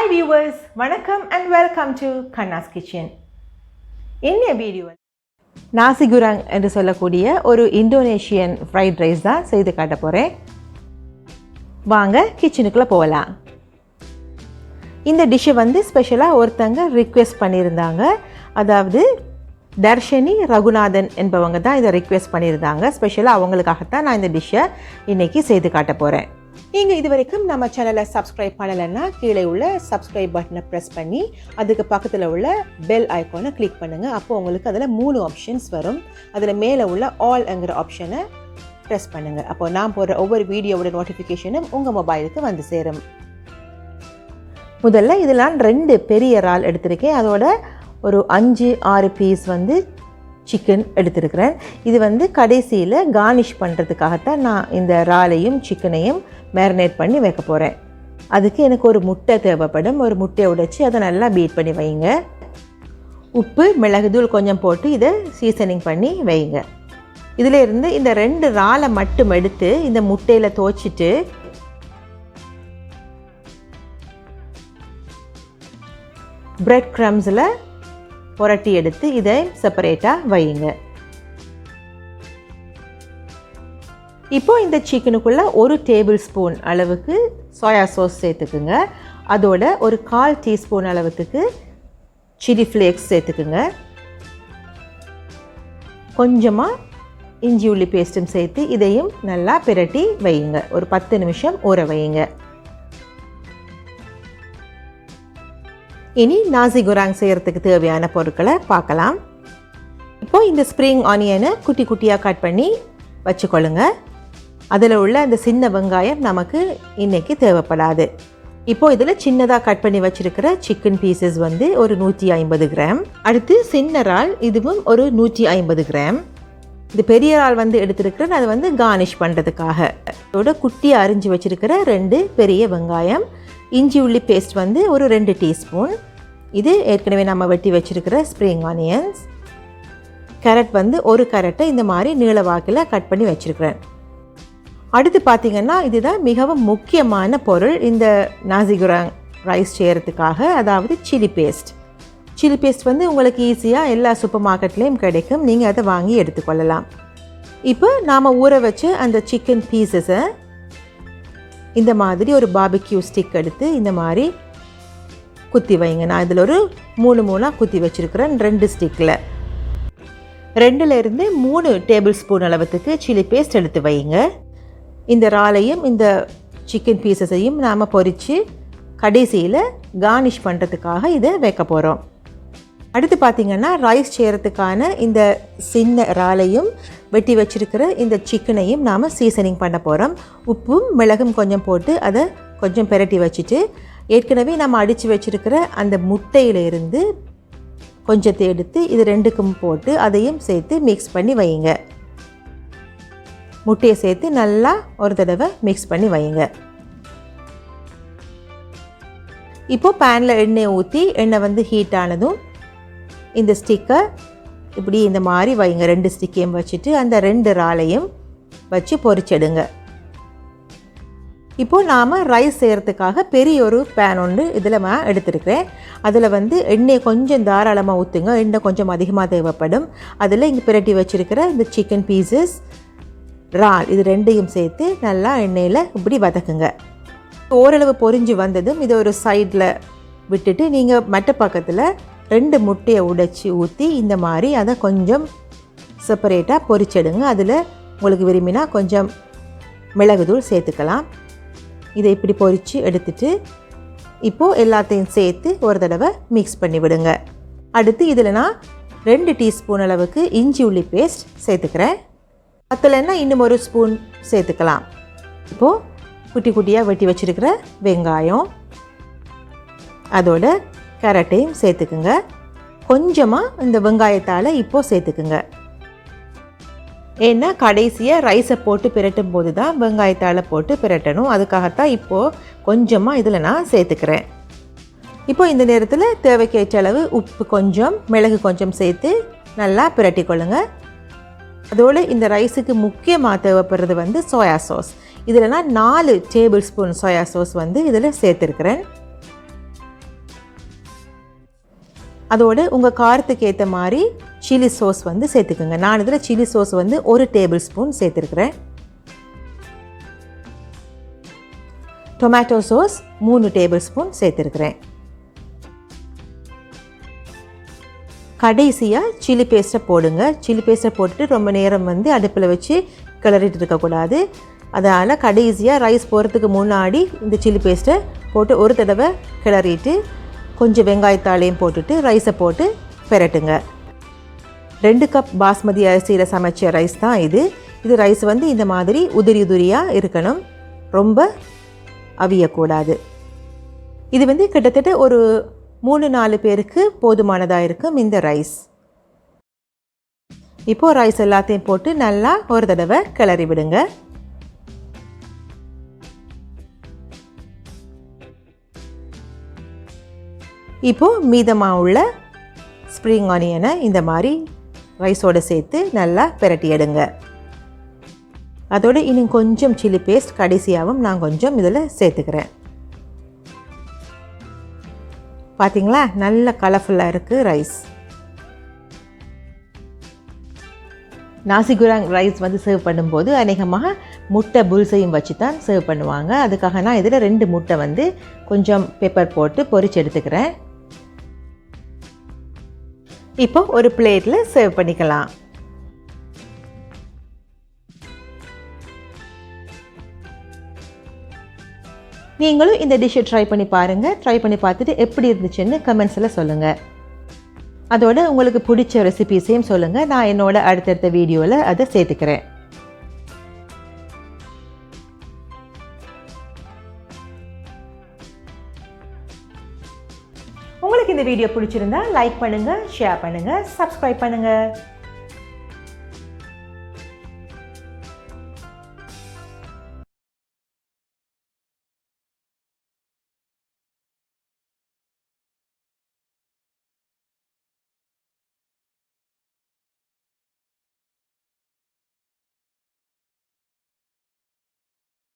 viewers, vanakkam and welcome to Kanna's Kitchen. இந்த video நாசி குராங் என்று சொல்லக்கூடிய ஒரு இந்தோனேஷியன் ஃப்ரைட் ரைஸ் தான் செய்து காட்ட போகிறேன். வாங்க கிச்சனுக்குள்ளே போகலாம். இந்த டிஷ்ஷை வந்து ஸ்பெஷலாக ஒருத்தங்க ரிக்வெஸ்ட் பண்ணியிருந்தாங்க. அதாவது தர்ஷினி ரகுநாதன் என்பவங்க தான் இதை ரிக்வெஸ்ட் பண்ணியிருந்தாங்க. ஸ்பெஷலாக அவங்களுக்காகத்தான் நான் இந்த டிஷ்ஷை இன்றைக்கி செய்து காட்ட போகிறேன். நீங்கள் இது வரைக்கும் நம்ம சேனலை சப்ஸ்கிரைப் பண்ணலைன்னா கீழே உள்ள சப்ஸ்கிரைப் பட்டனை ப்ரெஸ் பண்ணி அதுக்கு பக்கத்தில் உள்ள பெல் ஐக்கானை கிளிக் பண்ணுங்கள். அப்போது உங்களுக்கு அதில் 3 ஆப்ஷன்ஸ் வரும். அதில் மேலே உள்ள ஆல்ங்கிற ஆப்ஷனை ப்ரெஸ் பண்ணுங்கள். அப்போது நான் போடுற ஒவ்வொரு வீடியோவோட நோட்டிஃபிகேஷனும் உங்கள் மொபைலுக்கு வந்து சேரும். முதல்ல இதில் நான் 2 பெரிய இறால் எடுத்திருக்கேன். அதோட ஒரு 5-6 பீஸ் வந்து சிக்கன் எடுத்துருக்கிறேன். இது வந்து கடைசியில் கார்னிஷ் பண்ணுறதுக்காகத்தான் நான் இந்த இறாலையும் சிக்கனையும் மேரினேட் பண்ணி வைக்க போகிறேன். அதுக்கு எனக்கு ஒரு முட்டை தேவைப்படும். ஒரு முட்டையை உடைச்சி அதை நல்லா பீட் பண்ணி வைங்க. உப்பு மிளகுத்தூள் கொஞ்சம் போட்டு இதை சீசனிங் பண்ணி வைங்க. இதில் இருந்து இந்த 2 இறாலை மட்டும் எடுத்து இந்த முட்டையில் துவைச்சிட்டு பிரெட் க்ரம்ஸில் புரட்டி எடுத்து இதை செப்பரேட்டாக வையுங்க. இப்போது இந்த சிக்கனுக்குள்ளே 1 டேபிள் ஸ்பூன் அளவுக்கு சோயா சாஸ் சேர்த்துக்குங்க. அதோட ஒரு 1/4 டீஸ்பூன் அளவுக்கு சில்லி ஃப்ளேக்ஸ் சேர்த்துக்குங்க. கொஞ்சமாக இஞ்சி உள்ளி பேஸ்ட்டும் சேர்த்து இதையும் நல்லா பிரட்டி வையுங்க. ஒரு 10 நிமிஷம் ஊற வையுங்க. இனி நாசி குராங் செய்கிறதுக்கு தேவையான பொருட்களை பார்க்கலாம். இப்போது இந்த ஸ்ப்ரிங் ஆனியனை குட்டி குட்டியாக கட் பண்ணி வச்சுக்கொள்ளுங்க. அதில் உள்ள அந்த சின்ன வெங்காயம் நமக்கு இன்றைக்கி தேவைப்படாது. இப்போது இதில் சின்னதாக கட் பண்ணி வச்சுருக்கிற சிக்கன் பீசஸ் வந்து ஒரு 150 கிராம். அடுத்து சின்ன இறால் இதுவும் ஒரு 150 கிராம். இது பெரிய இறால் வந்து எடுத்துருக்கிறேன். அது வந்து கார்னிஷ் பண்ணுறதுக்காக. அதோட குட்டியாக அரிஞ்சு வச்சுருக்கிற 2 பெரிய வெங்காயம். இஞ்சி உள்ளி பேஸ்ட் வந்து ஒரு 2 டீஸ்பூன். இது ஏற்கனவே நம்ம வெட்டி வச்சுருக்கிற ஸ்ப்ரிங் ஆனியன்ஸ். கேரட் வந்து ஒரு கேரட்டை இந்த மாதிரி நீள வாக்கில் கட் பண்ணி வச்சுருக்கிறேன். அடுத்து பார்த்திங்கன்னா இதுதான் மிகவும் முக்கியமான பொருள் இந்த நாசி குராங் ரைஸ் செய்கிறதுக்காக. அதாவது சில்லி பேஸ்ட். சில்லி பேஸ்ட் வந்து உங்களுக்கு ஈஸியாக எல்லா சூப்பர் மார்க்கெட்லேயும் கிடைக்கும். நீங்கள் அதை வாங்கி எடுத்துக்கொள்ளலாம். இப்போ நாம் ஊற வச்ச அந்த சிக்கன் பீசஸை இந்த மாதிரி ஒரு பார்பிக்யூ ஸ்டிக் எடுத்து இந்த மாதிரி குத்தி வைங்க. நான் இதில் ஒரு 3 குத்தி வச்சுருக்கிறேன் 2 ஸ்டிக்கில். 2லேருந்து 3 டேபிள் ஸ்பூன் அளவுக்கு சில்லி பேஸ்ட் எடுத்து வைங்க. இந்த இறாலையும் இந்த சிக்கன் பீசஸையும் நாம் பொரித்து கடைசியில் கார்னிஷ் பண்ணுறதுக்காக இதை வைக்க போகிறோம். அடுத்து பார்த்திங்கன்னா ரைஸ் செய்கிறதுக்கான இந்த சின்ன இறாலையும் வெட்டி வச்சுருக்கிற இந்த சிக்கனையும் நாம் சீசனிங் பண்ண போகிறோம். உப்பும் மிளகும் கொஞ்சம் போட்டு அதை கொஞ்சம் பிரட்டி வச்சுட்டு ஏற்கனவே நம்ம அடித்து வச்சுருக்கிற அந்த முட்டையிலிருந்து கொஞ்சத்தை எடுத்து இது 2க்கும் போட்டு அதையும் சேர்த்து மிக்ஸ் பண்ணி வைங்க. முட்டையை சேர்த்து நல்லா ஒரு தடவை மிக்ஸ் பண்ணி வைங்க. இப்போது பேனில் எண்ணெய் ஊற்றி எண்ணெய் வந்து ஹீட் ஆனதும் இந்த ஸ்டிக்கை இப்படி இந்த மாதிரி வைங்க. 2 ஸ்டிக்கையும் வச்சுட்டு அந்த 2 இறாலையும் வச்சு பொரிச்செடுங்க. இப்போது நாம் ரைஸ் செய்கிறதுக்காக பெரிய ஒரு பேன் ஒன்று இதில் நான் எடுத்துருக்கிறேன். அதில் வந்து எண்ணெய் கொஞ்சம் தாராளமாக ஊற்றுங்க. எண்ணெய் கொஞ்சம் அதிகமாக தேவைப்படும். அதில் இங்கே பிரட்டி வச்சுருக்கிற இந்த சிக்கன் பீசஸ் இறால் இது 2யும் சேர்த்து நல்லா எண்ணெயில் இப்படி வதக்குங்க. ஓரளவு பொரிஞ்சு வந்ததும் இதை ஒரு சைடில் விட்டுட்டு நீங்கள் மற்ற பக்கத்தில் 2 முட்டையை உடைச்சி ஊற்றி இந்த மாதிரி அதை கொஞ்சம் செப்பரேட்டாக பொரிச்செடுங்க. அதில் உங்களுக்கு விரும்பினா கொஞ்சம் மிளகுத்தூள் சேர்த்துக்கலாம். இதை இப்படி பொரித்து எடுத்துட்டு இப்போது எல்லாத்தையும் சேர்த்து ஒரு தடவை மிக்ஸ் பண்ணி விடுங்க. அடுத்து இதில் நான் 2 டீஸ்பூன் அளவுக்கு இஞ்சி உள்ளி பேஸ்ட் சேர்த்துக்கிறேன். பத்தலைன்னா இன்னும் ஒரு ஸ்பூன் சேர்த்துக்கலாம். இப்போது குட்டி குட்டியாக வெட்டி வச்சுருக்கிற வெங்காயம் அதோட கேரட்டையும் சேர்த்துக்குங்க. கொஞ்சமாக இந்த வெங்காயத்தால் இப்போது சேர்த்துக்குங்க. ஏன்னா கடைசியாக ரைஸை போட்டு பிரட்டும் போது தான் வெங்காயத்தால் போட்டு பிரட்டணும். அதுக்காகத்தான் இப்போது கொஞ்சமாக இதில் நான் சேர்த்துக்கிறேன். இப்போது இந்த நேரத்தில் தேவைக்கேற்ற அளவு உப்பு கொஞ்சம் மிளகு கொஞ்சம் சேர்த்து நல்லா பிரட்டிக்கொள்ளுங்க. அதோடு இந்த ரைஸுக்கு முக்கியமாக தேவைப்படுறது வந்து சோயா சாஸ். இதில் நான் 4 டேபிள் ஸ்பூன் சோயா சாஸ் வந்து இதில் சேர்த்துருக்கிறேன். அதோடு உங்கள் காரத்துக்கு ஏற்ற மாதிரி சில்லி சோஸ் வந்து சேர்த்துக்குங்க. நான் இதில் சில்லி சோஸ் வந்து 1 டேபிள் ஸ்பூன் சேர்த்துருக்குறேன். டொமேட்டோ சோஸ் 3 டேபிள் ஸ்பூன் சேர்த்துருக்குறேன். கடைசியாக சில்லி பேஸ்ட்டை போடுங்க. சில்லி பேஸ்ட்டை போட்டுட்டு ரொம்ப நேரம் வந்து அடுப்பில் வச்சு கிளறிட்டு இருக்கக்கூடாது. அதனால் கடைசியாக ரைஸ் போகிறதுக்கு முன்னாடி இந்த சில்லி பேஸ்ட்டை போட்டு ஒரு தடவை கிளறிட்டு கொஞ்சம் வெங்காயத்தாளையும் போட்டுட்டு ரைஸை போட்டு பெரட்டுங்க. 2 கப் பாஸ்மதி அரிசியில் சமைச்ச ரைஸ் தான் இது. ரைஸ் வந்து இந்த மாதிரி உதிரி உதிரியாக இருக்கணும், ரொம்ப அவியக்கூடாது. இது வந்து கிட்டத்தட்ட ஒரு 3-4 பேருக்கு போதுமானதாக இருக்கும் இந்த ரைஸ். இப்போது ரைஸ் எல்லாத்தையும் போட்டு நல்லா ஒரு தடவை கிளறி விடுங்க. இப்போது மீதமாக உள்ள ஸ்ப்ரிங் ஆனியனை இந்த மாதிரி ரைஸோடு சேர்த்து நல்லா பிரட்டி எடுங்க. அதோடு இன்னும் கொஞ்சம் சில்லி பேஸ்ட் கடைசியாகவும் நான் கொஞ்சம் இதில் சேர்த்துக்கிறேன். பார்த்தீங்களா, நல்ல கலர்ஃபுல்லாக இருக்குது ரைஸ். நாசி குராங் ரைஸ் வந்து சர்வ் பண்ணும்போது அநேகமாக முட்டை புல்சையும் வச்சு தான் சர்வ் பண்ணுவாங்க. அதுக்காக நான் இதில் 2 முட்டை வந்து கொஞ்சம் பெப்பர் போட்டு பொரிச்சு எடுத்துக்கிறேன். இப்போ ஒரு பிளேட்டில் சர்வ் பண்ணிக்கலாம். நீங்களும் இந்த டிஷ்ஷை ட்ரை பண்ணி பாருங்கள். ட்ரை பண்ணி பார்த்துட்டு எப்படி இருந்துச்சுன்னு கமெண்ட்ஸில் சொல்லுங்கள். அதோட உங்களுக்கு பிடிச்ச ரெசிபீஸையும் சொல்லுங்கள். நான் என்னோட அடுத்தடுத்த வீடியோவில் அதை சேர்த்துக்கிறேன். உங்களுக்கு இந்த வீடியோ பிடிச்சிருந்தா லைக் பண்ணுங்கள், ஷேர் பண்ணுங்கள், சப்ஸ்கிரைப் பண்ணுங்கள்.